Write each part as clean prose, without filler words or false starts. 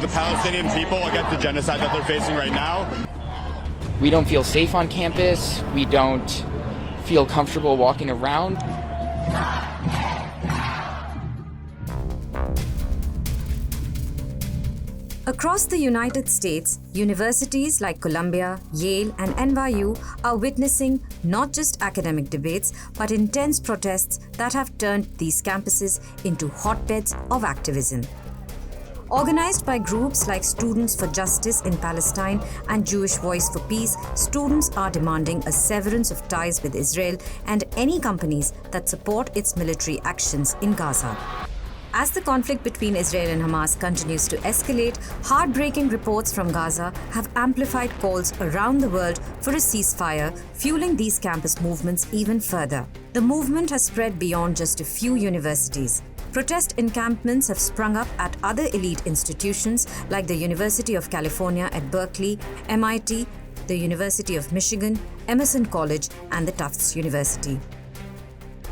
with the Palestinian people against the genocide that they're facing right now. We don't feel safe on campus. We don't feel comfortable walking around. Across the United States, universities like Columbia, Yale, and NYU are witnessing not just academic debates, but intense protests that have turned these campuses into hotbeds of activism. Organized by groups like Students for Justice in Palestine and Jewish Voice for Peace, students are demanding a severance of ties with Israel and any companies that support its military actions in Gaza. As the conflict between Israel and Hamas continues to escalate, heartbreaking reports from Gaza have amplified calls around the world for a ceasefire, fueling these campus movements even further. The movement has spread beyond just a few universities. Protest encampments have sprung up at other elite institutions like the University of California at Berkeley, MIT, the University of Michigan, Emerson College, and the Tufts University.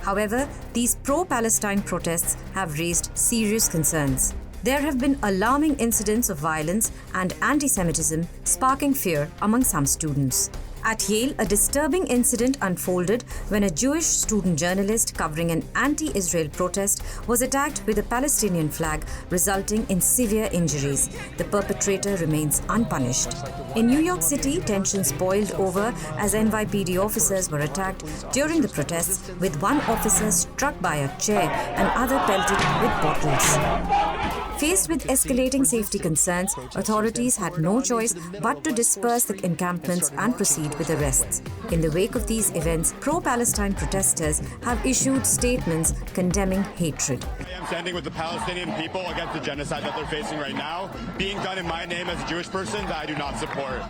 However, these pro-Palestine protests have raised serious concerns. There have been alarming incidents of violence and anti-Semitism, sparking fear among some students. At Yale, a disturbing incident unfolded when a Jewish student journalist covering an anti-Israel protest was attacked with a Palestinian flag, resulting in severe injuries. The perpetrator remains unpunished. In New York City, tensions boiled over as NYPD officers were attacked during the protests, with one officer struck by a chair and other pelted with bottles. Faced with escalating safety concerns, authorities had no choice but to disperse the encampments and proceed with arrests. In the wake of these events, pro-Palestine protesters have issued statements condemning hatred. I am standing with the Palestinian people against the genocide that they're facing right now, being done in my name as a Jewish person that I do not support.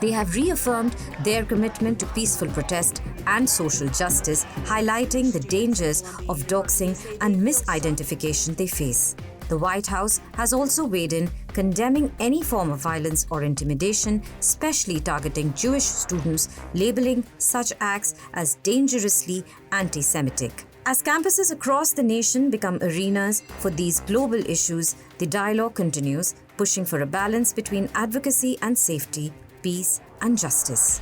They have reaffirmed their commitment to peaceful protest and social justice, highlighting the dangers of doxing and misidentification they face. The White House has also weighed in, condemning any form of violence or intimidation, especially targeting Jewish students, labeling such acts as dangerously anti-Semitic. As campuses across the nation become arenas for these global issues, the dialogue continues, pushing for a balance between advocacy and safety, peace and justice.